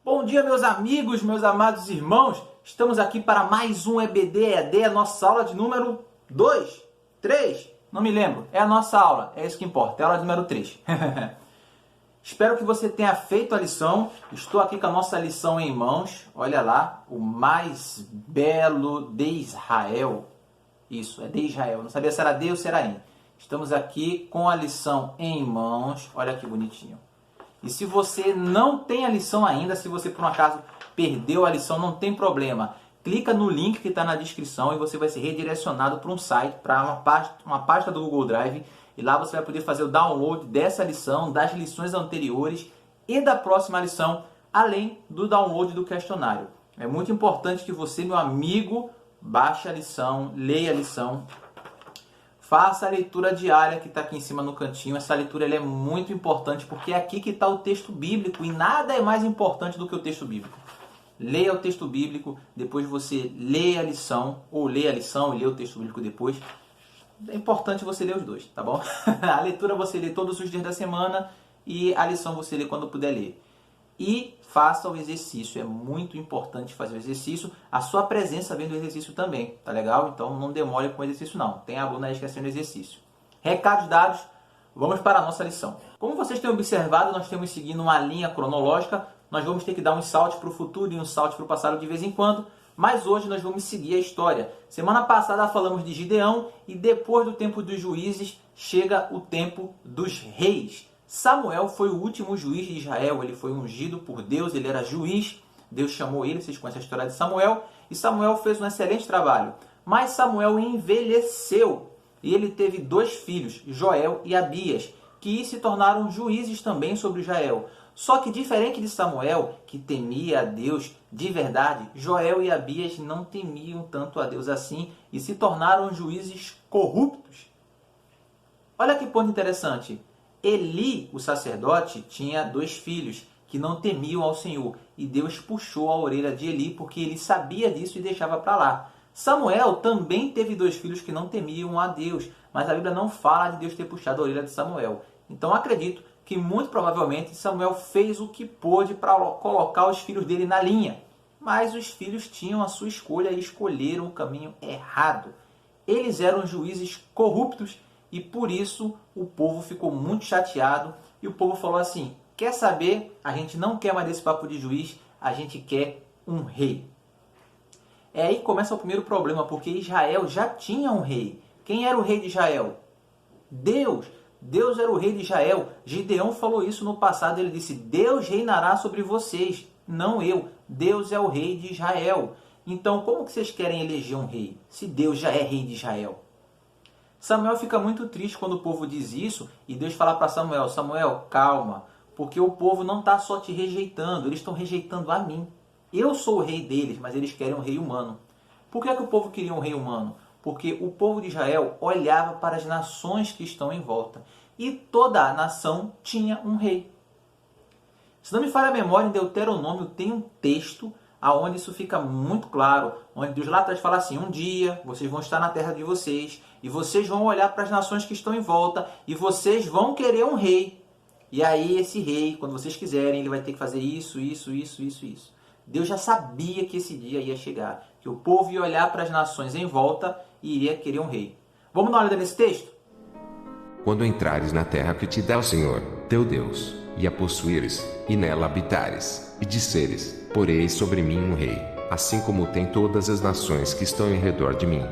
Bom dia, meus amigos, meus amados irmãos. Estamos aqui para mais um EBD, a nossa aula de número 2, 3, não me lembro. É a nossa aula, é isso que importa, é a aula de número 3. Espero que você tenha feito a lição. Estou aqui com a nossa lição em mãos. Olha lá, o mais belo de Israel. Isso, é de Israel. Não sabia se era de ou se era em. Estamos aqui com a lição em mãos. Olha que bonitinho. E se você não tem a lição ainda, se você por um acaso perdeu a lição, não tem problema. Clica no link que está na descrição e você vai ser redirecionado para um site, para uma pasta do Google Drive. E lá você vai poder fazer o download dessa lição, das lições anteriores e da próxima lição, além do download do questionário. É muito importante que você, meu amigo, baixe a lição, leia a lição. Faça a leitura diária que está aqui em cima no cantinho. Essa leitura ela é muito importante porque é aqui que está o texto bíblico e nada é mais importante do que o texto bíblico. Leia o texto bíblico, depois você lê a lição, ou lê a lição e lê o texto bíblico depois. É importante você ler os dois, tá bom? A leitura você lê todos os dias da semana e a lição você lê quando puder ler. E faça o exercício, é muito importante fazer o exercício. A sua presença vendo o exercício também, tá legal? Então não demore com o exercício não. Tem aluno aí esquecendo o exercício. Recados dados, vamos para a nossa lição. Como vocês têm observado, nós temos seguindo uma linha cronológica. Nós vamos ter que dar um salto para o futuro e um salto para o passado de vez em quando. Mas hoje nós vamos seguir a história. Semana passada falamos de Gideão e depois do tempo dos juízes chega o tempo dos reis. Samuel foi o último juiz de Israel, ele foi ungido por Deus, ele era juiz, Deus chamou ele, vocês conhecem a história de Samuel, e Samuel fez um excelente trabalho. Mas Samuel envelheceu e ele teve 2 filhos, Joel e Abias, que se tornaram juízes também sobre Israel. Só que diferente de Samuel, que temia a Deus de verdade, Joel e Abias não temiam tanto a Deus assim e se tornaram juízes corruptos. Olha que ponto interessante. Eli, o sacerdote, tinha 2 filhos que não temiam ao Senhor. E Deus puxou a orelha de Eli porque ele sabia disso e deixava para lá. Samuel também teve 2 filhos que não temiam a Deus. Mas a Bíblia não fala de Deus ter puxado a orelha de Samuel. Então acredito que muito provavelmente Samuel fez o que pôde para colocar os filhos dele na linha. Mas os filhos tinham a sua escolha e escolheram o caminho errado. Eles eram juízes corruptos. E por isso o povo ficou muito chateado e o povo falou assim, quer saber? A gente não quer mais desse papo de juiz, a gente quer um rei. É aí que começa o primeiro problema, porque Israel já tinha um rei. Quem era o rei de Israel? Deus. Deus era o rei de Israel. Gideão falou isso no passado, ele disse, Deus reinará sobre vocês, não eu. Deus é o rei de Israel. Então como que vocês querem eleger um rei, se Deus já é rei de Israel? Samuel fica muito triste quando o povo diz isso e Deus fala para Samuel, Samuel, calma, porque o povo não está só te rejeitando, eles estão rejeitando a mim. Eu sou o rei deles, mas eles querem um rei humano. Por que o povo queria um rei humano? Porque o povo de Israel olhava para as nações que estão em volta e toda a nação tinha um rei. Se não me falha a memória, em Deuteronômio tem um texto aonde isso fica muito claro, onde Deus lá atrás fala assim, um dia vocês vão estar na terra de vocês e vocês vão olhar para as nações que estão em volta e vocês vão querer um rei. E aí esse rei, quando vocês quiserem, ele vai ter que fazer isso. Deus já sabia que esse dia ia chegar, que o povo ia olhar para as nações em volta e iria querer um rei. Vamos dar uma olhada nesse texto? Quando entrares na terra que te dá o Senhor, teu Deus, e a possuíres, e nela habitares, e disseres, porei sobre mim um rei, assim como tem todas as nações que estão em redor de mim.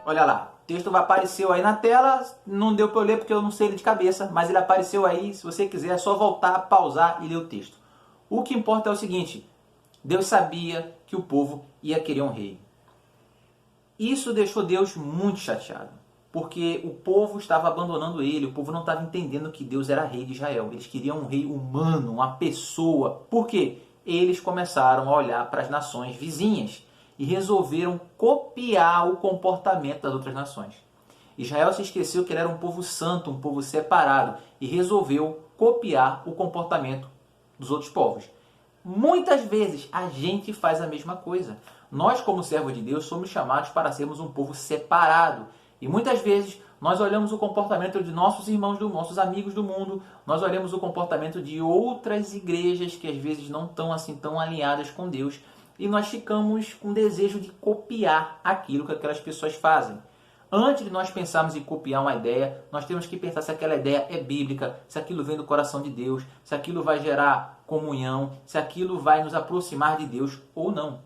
Olha lá, o texto apareceu aí na tela, não deu para eu ler porque eu não sei ele de cabeça, mas ele apareceu aí, se você quiser é só voltar, pausar e ler o texto. O que importa é o seguinte, Deus sabia que o povo ia querer um rei. Isso deixou Deus muito chateado, porque o povo estava abandonando ele, o povo não estava entendendo que Deus era rei de Israel. Eles queriam um rei humano, uma pessoa. Por quê? Eles começaram a olhar para as nações vizinhas e resolveram copiar o comportamento das outras nações. Israel se esqueceu que ele era um povo santo, um povo separado, e resolveu copiar o comportamento dos outros povos. Muitas vezes a gente faz a mesma coisa. Nós, como servos de Deus, somos chamados para sermos um povo separado. E muitas vezes Nós olhamos o comportamento de nossos irmãos, nossos amigos do mundo, nós olhamos o comportamento de outras igrejas que às vezes não estão assim tão alinhadas com Deus e nós ficamos com desejo de copiar aquilo que aquelas pessoas fazem. Antes de nós pensarmos em copiar uma ideia, nós temos que pensar se aquela ideia é bíblica, se aquilo vem do coração de Deus, se aquilo vai gerar comunhão, se aquilo vai nos aproximar de Deus ou não.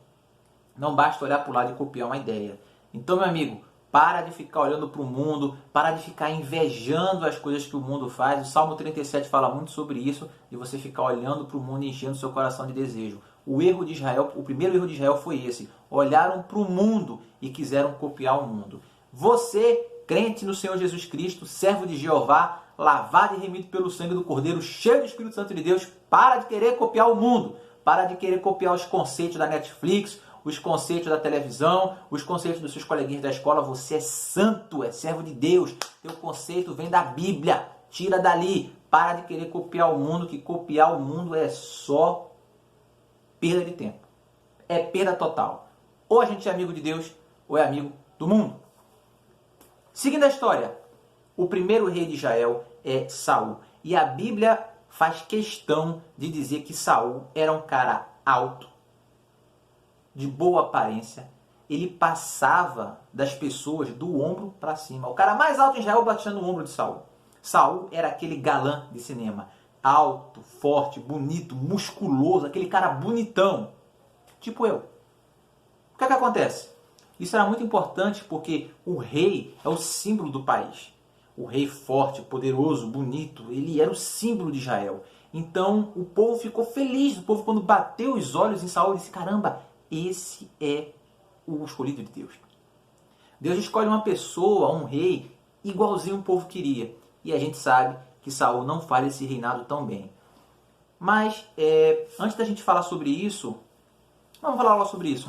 Não basta olhar para o lado e copiar uma ideia. Então, meu amigo, para de ficar olhando para o mundo, para de ficar invejando as coisas que o mundo faz. O Salmo 37 fala muito sobre isso, de você ficar olhando para o mundo e enchendo seu coração de desejo. O erro de Israel, o primeiro erro de Israel foi esse. Olharam para o mundo e quiseram copiar o mundo. Você, crente no Senhor Jesus Cristo, servo de Jeová, lavado e remido pelo sangue do Cordeiro, cheio do Espírito Santo de Deus, para de querer copiar o mundo, para de querer copiar os conceitos da Netflix, os conceitos da televisão, os conceitos dos seus coleguinhas da escola. Você é santo, é servo de Deus, teu conceito vem da Bíblia, tira dali, para de querer copiar o mundo, que copiar o mundo é só perda de tempo, é perda total. Ou a gente é amigo de Deus, ou é amigo do mundo. Seguindo a história, o primeiro rei de Israel é Saul. E a Bíblia faz questão de dizer que Saul era um cara alto, de boa aparência. Ele passava das pessoas do ombro para cima. O cara mais alto em Israel batia no ombro de Saul. Saul era aquele galã de cinema. Alto, forte, bonito, musculoso, aquele cara bonitão. Tipo eu. O que é que acontece? Isso era muito importante porque o rei é o símbolo do país. O rei forte, poderoso, bonito, ele era o símbolo de Israel. Então o povo ficou feliz. O povo, quando bateu os olhos em Saul, disse: caramba, esse é o escolhido de Deus. Deus escolhe uma pessoa, um rei, igualzinho o povo queria. E a gente sabe que Saul não faz esse reinado tão bem. Mas, antes da gente falar sobre isso, vamos falar logo sobre isso.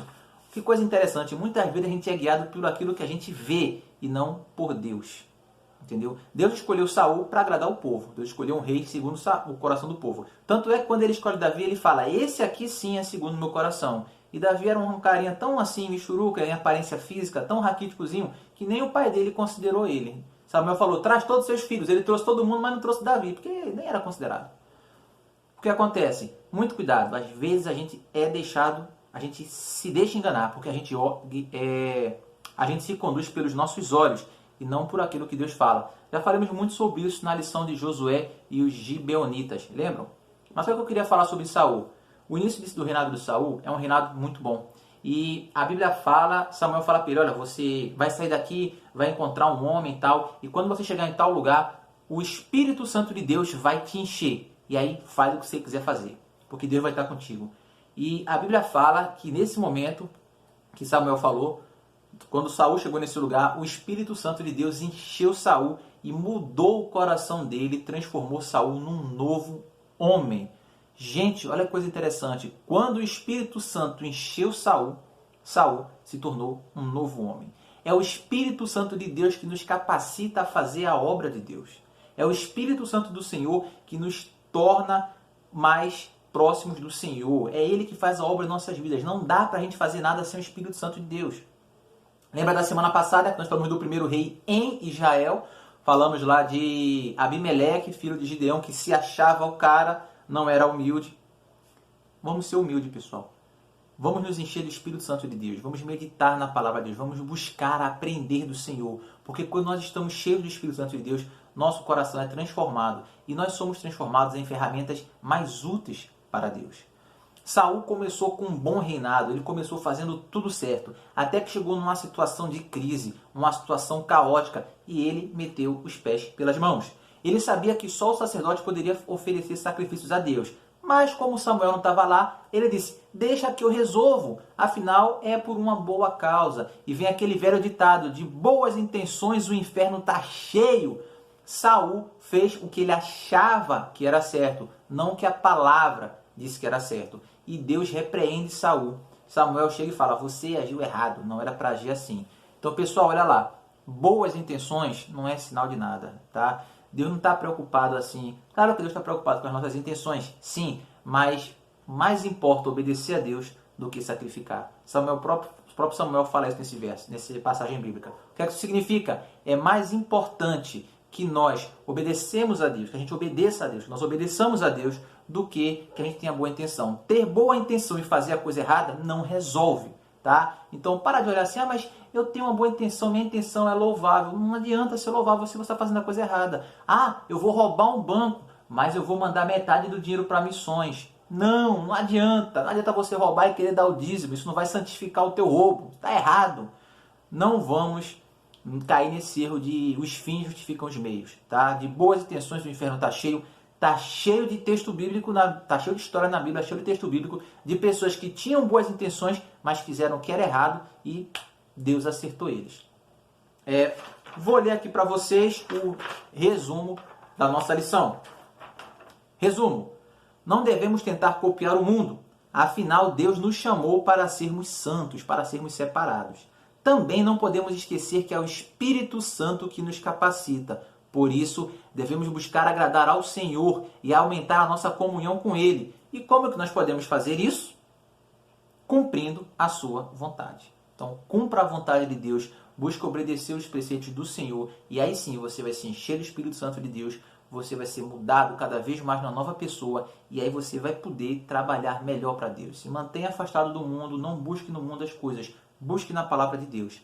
Que coisa interessante, muitas vezes a gente é guiado por aquilo que a gente vê e não por Deus. Entendeu? Deus escolheu Saul para agradar o povo. Deus escolheu um rei segundo o coração do povo. Tanto é que quando ele escolhe Davi, ele fala: esse aqui sim é segundo o meu coração. E Davi era um carinha tão assim, michuruca, em aparência física, tão raquíticozinho, que nem o pai dele considerou ele. Samuel falou: traz todos os seus filhos. Ele trouxe todo mundo, mas não trouxe Davi, porque nem era considerado. O que acontece? Muito cuidado. Às vezes a gente é deixado, a gente se deixa enganar, porque a gente se conduz pelos nossos olhos e não por aquilo que Deus fala. Já falamos muito sobre isso na lição de Josué e os gibeonitas, lembram? Mas só que eu queria falar sobre Saul. O início do reinado de Saul é um reinado muito bom. E a Bíblia fala, Samuel fala para ele: olha, você vai sair daqui, vai encontrar um homem e tal, e quando você chegar em tal lugar, o Espírito Santo de Deus vai te encher. E aí faz o que você quiser fazer, porque Deus vai estar contigo. E a Bíblia fala que nesse momento que Samuel falou, quando Saul chegou nesse lugar, o Espírito Santo de Deus encheu Saul e mudou o coração dele, transformou Saul num novo homem. Gente, olha que coisa interessante. Quando o Espírito Santo encheu Saul, Saul se tornou um novo homem. É o Espírito Santo de Deus que nos capacita a fazer a obra de Deus. É o Espírito Santo do Senhor que nos torna mais próximos do Senhor. É Ele que faz a obra em nossas vidas. Não dá para a gente fazer nada sem o Espírito Santo de Deus. Lembra da semana passada que nós falamos do primeiro rei em Israel? Falamos lá de Abimeleque, filho de Gideão, que se achava o cara, não era humilde. Vamos ser humildes, pessoal. Vamos nos encher do Espírito Santo de Deus. Vamos meditar na palavra de Deus. Vamos buscar aprender do Senhor. Porque quando nós estamos cheios do Espírito Santo de Deus, nosso coração é transformado. E nós somos transformados em ferramentas mais úteis para Deus. Saul começou com um bom reinado. Ele começou fazendo tudo certo. Até que chegou numa situação de crise. Uma situação caótica. E ele meteu os pés pelas mãos. Ele sabia que só o sacerdote poderia oferecer sacrifícios a Deus. Mas como Samuel não estava lá, ele disse: deixa que eu resolvo, afinal é por uma boa causa. E vem aquele velho ditado: de boas intenções o inferno está cheio. Saul fez o que ele achava que era certo, não o que a palavra disse que era certo. E Deus repreende Saul. Samuel chega e fala: você agiu errado, não era para agir assim. Então, pessoal, olha lá, boas intenções não é sinal de nada, tá? Deus não está preocupado assim. Claro que Deus está preocupado com as nossas intenções, sim, mas mais importa obedecer a Deus do que sacrificar. O próprio Samuel fala isso nesse verso, nessa passagem bíblica. O que é que isso significa? É mais importante que nós obedecemos a Deus, que a gente obedeça a Deus, que nós obedeçamos a Deus, do que a gente tenha boa intenção. Ter boa intenção e fazer a coisa errada não resolve, tá? Então, para de olhar assim, mas eu tenho uma boa intenção, minha intenção é louvável. Não adianta ser louvável se você está fazendo a coisa errada. Eu vou roubar um banco, mas eu vou mandar metade do dinheiro para missões. Não adianta. Não adianta você roubar e querer dar o dízimo. Isso não vai santificar o teu roubo. Está errado. Não vamos cair nesse erro de os fins justificam os meios, tá? De boas intenções o inferno está cheio. Está cheio de texto bíblico, está cheio de história na Bíblia, cheio de texto bíblico de pessoas que tinham boas intenções, mas fizeram o que era errado e Deus acertou eles. Vou ler aqui para vocês o resumo da nossa lição. Resumo. Não devemos tentar copiar o mundo. Afinal, Deus nos chamou para sermos santos, para sermos separados. Também não podemos esquecer que é o Espírito Santo que nos capacita. Por isso, devemos buscar agradar ao Senhor e aumentar a nossa comunhão com Ele. E como é que nós podemos fazer isso? Cumprindo a sua vontade. Então, cumpra a vontade de Deus, busque obedecer os preceitos do Senhor, e aí sim você vai se encher do Espírito Santo de Deus, você vai ser mudado cada vez mais na nova pessoa, e aí você vai poder trabalhar melhor para Deus. Se mantenha afastado do mundo, não busque no mundo as coisas, busque na palavra de Deus.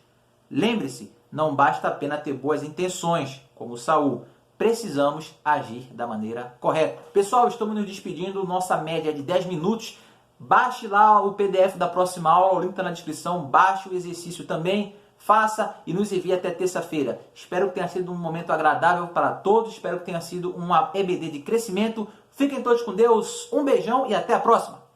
Lembre-se, não basta apenas ter boas intenções, como Saul. Precisamos agir da maneira correta. Pessoal, estamos nos despedindo. Nossa média é de 10 minutos. Baixe lá o PDF da próxima aula, o link está na descrição. Baixe o exercício também, faça e nos envie até terça-feira. Espero que tenha sido um momento agradável para todos. Espero que tenha sido uma EBD de crescimento. Fiquem todos com Deus. Um beijão e até a próxima.